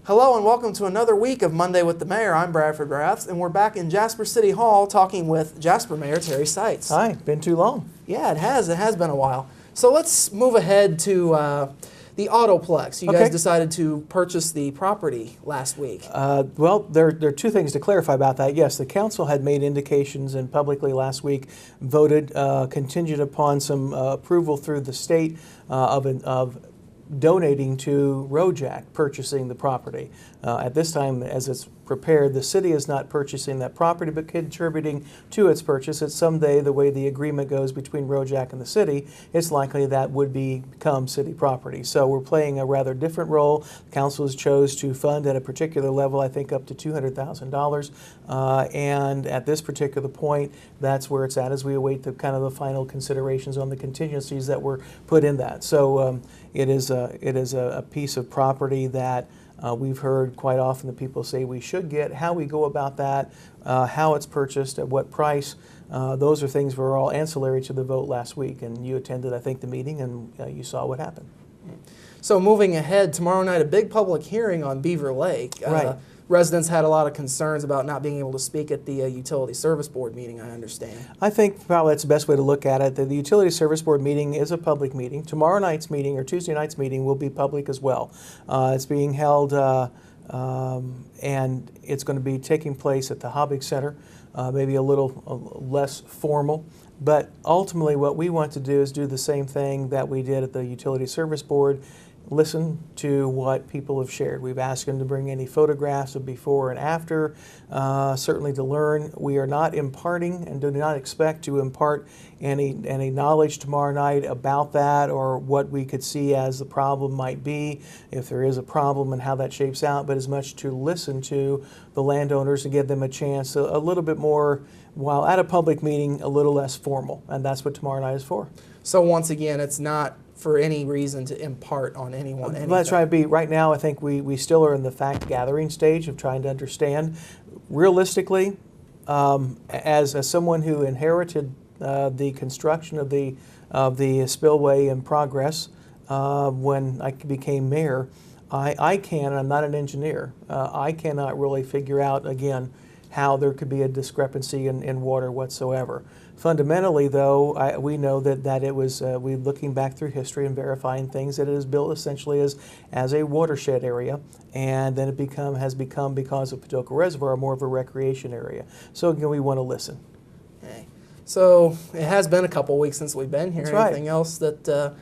Hello and welcome to another week of Monday with the Mayor. I'm Bradford Raths, and we're back in Jasper City Hall talking with Jasper Mayor Terry Seitz. Hi, been too long. Yeah, it has. It has been a while. So let's move ahead to the Autoplex. You guys decided to purchase the property last week. Well, there are two things to clarify about that. Yes, the council had made indications and publicly last week voted contingent upon some approval through the state of donating to Rojack, purchasing the property. At this time, as it's prepared, the city is not purchasing that property but contributing to its purchase. It's someday, the way the agreement goes between Rojack and the city, it's likely that would become city property. So we're playing a rather different role. The council has chose to fund at a particular level, I think up to $200,000. And at this particular point, that's where it's at as we await the kind of the final considerations on the contingencies that were put in that. So it is a piece of property that we've heard quite often that people say we should get. How we go about that, how it's purchased, at what price, those are things that were all ancillary to the vote last week. And you attended, I think, the meeting, and you saw what happened. So moving ahead, tomorrow night, a big public hearing on Beaver Lake. Right. Residents had a lot of concerns about not being able to speak at the Utility Service Board meeting, I understand. I think probably that's the best way to look at it. The Utility Service Board meeting is a public meeting. Tomorrow night's meeting, or Tuesday night's meeting, will be public as well. It's being held, and it's going to be taking place at the Hobbig Center, maybe a little less formal. But ultimately what we want to do is do the same thing that we did at the Utility Service Board, listen to what people have shared. We've asked them to bring any photographs of before and after, certainly to learn. We are not imparting and do not expect to impart any knowledge tomorrow night about that or what we could see as the problem might be, if there is a problem and how that shapes out, but as much to listen to the landowners and give them a chance a little bit more, while at a public meeting, a little less formal. And that's what tomorrow night is for. So once again, it's not for any reason to impart on anyone anything. That's right. Right now, I think we still are in the fact-gathering stage of trying to understand. Realistically, as someone who inherited the construction of the spillway in progress when I became mayor, I'm not an engineer, I cannot really figure out, again, how there could be a discrepancy in water whatsoever. Fundamentally, though, we know that it was, we're looking back through history and verifying things, that it is built essentially as a watershed area, and then it has become, because of Patoka Reservoir, more of a recreation area. So again, we want to listen. Okay. So it has been a couple weeks since we've been here. That's right. Anything else that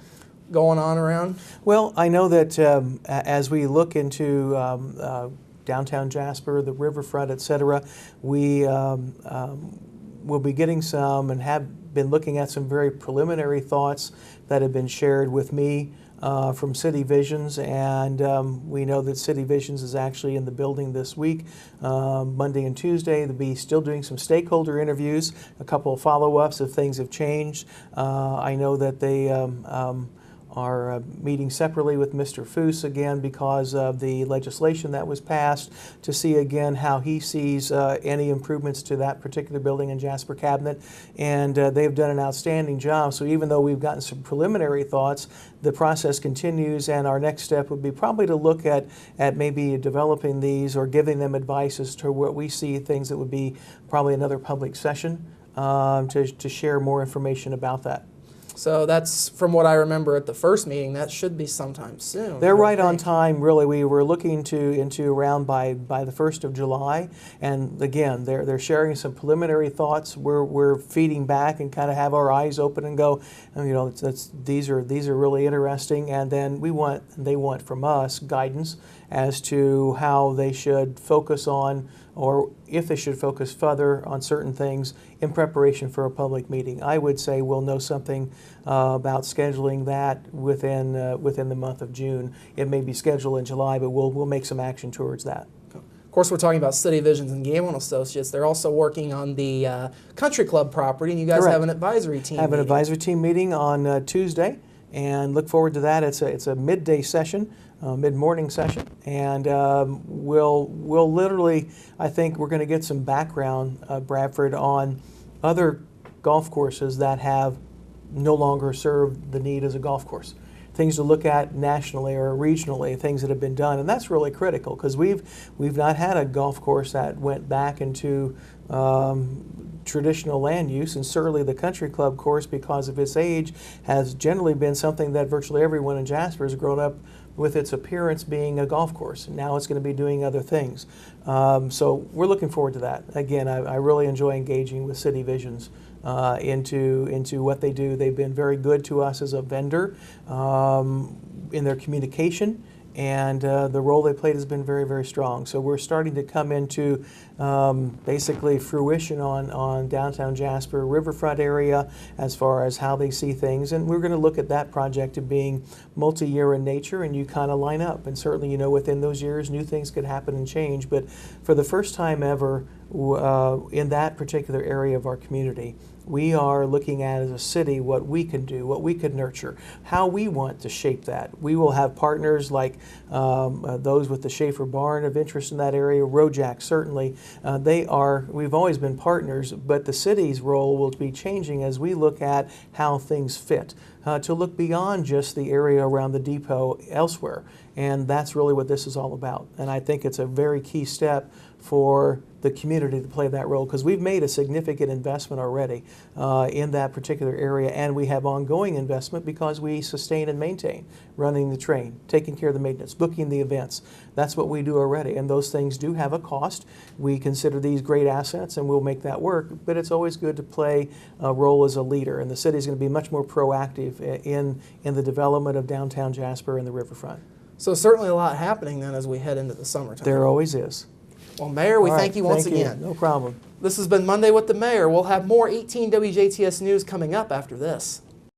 going on around? Well, I know that as we look into downtown Jasper, the riverfront, etc., we we'll be getting some and have been looking at some very preliminary thoughts that have been shared with me from City Visions, and we know that City Visions is actually in the building this week, Monday and Tuesday. They'll be still doing some stakeholder interviews, a couple of follow-ups if things have changed. I know that they are meeting separately with Mr. Foose again because of the legislation that was passed, to see again how he sees any improvements to that particular building in Jasper Cabinet. And they've done an outstanding job. So even though we've gotten some preliminary thoughts, the process continues, and our next step would be probably to look at maybe developing these or giving them advice as to what we see, things that would be probably another public session to share more information about that. So that's, from what I remember at the first meeting, that should be sometime soon. They're right on time, really. We were looking into around by the 1st of July, and again, they're sharing some preliminary thoughts. We're feeding back and kind of have our eyes open and go, you know, these are really interesting, and then they want from us guidance as to how they should focus on, or if they should focus further on certain things in preparation for a public meeting. I would say we'll know something about scheduling that within the month of June. It may be scheduled in July, but we'll make some action towards that. Of course, we're talking about City Visions and Gamble Associates. They're also working on the Country Club property, and you guys have an advisory team meeting. An advisory team meeting on Tuesday, and look forward to that. It's a midday session. Mid-morning session, and we'll literally, I think we're going to get some background, Bradford, on other golf courses that have no longer serve the need as a golf course. things to look at nationally or regionally, things that have been done, and that's really critical because we've not had a golf course that went back into traditional land use, and certainly the country club course, because of its age, has generally been something that virtually everyone in Jasper has grown up with its appearance being a golf course. Now it's going to be doing other things. So we're looking forward to that. Again, I really enjoy engaging with City Visions into what they do. They've been very good to us as a vendor in their communication, and the role they played has been very, very strong. So we're starting to come into basically fruition on downtown Jasper, riverfront area, as far as how they see things. And we're going to look at that project as being multi-year in nature, and you kind of line up. And certainly, you know, within those years, new things could happen and change. But for the first time ever in that particular area of our community, we are looking at as a city what we can do, what we could nurture, how we want to shape that. We will have partners like those with the Schaefer Barn of interest in that area, Rojack certainly. We've always been partners, but the city's role will be changing as we look at how things fit, to look beyond just the area around the depot elsewhere. And that's really what this is all about. And I think it's a very key step for the community to play that role, because we've made a significant investment already in that particular area, and we have ongoing investment because we sustain and maintain running the train, taking care of the maintenance, booking the events. That's what we do already, and those things do have a cost. We consider these great assets, and we'll make that work, but it's always good to play a role as a leader, and the city is going to be much more proactive in the development of downtown Jasper and the riverfront. So certainly a lot happening then as we head into the summertime. There always is. Well, Mayor, we All thank right, you once again. No problem. This has been Monday with the Mayor. We'll have more 18 WJTS news coming up after this.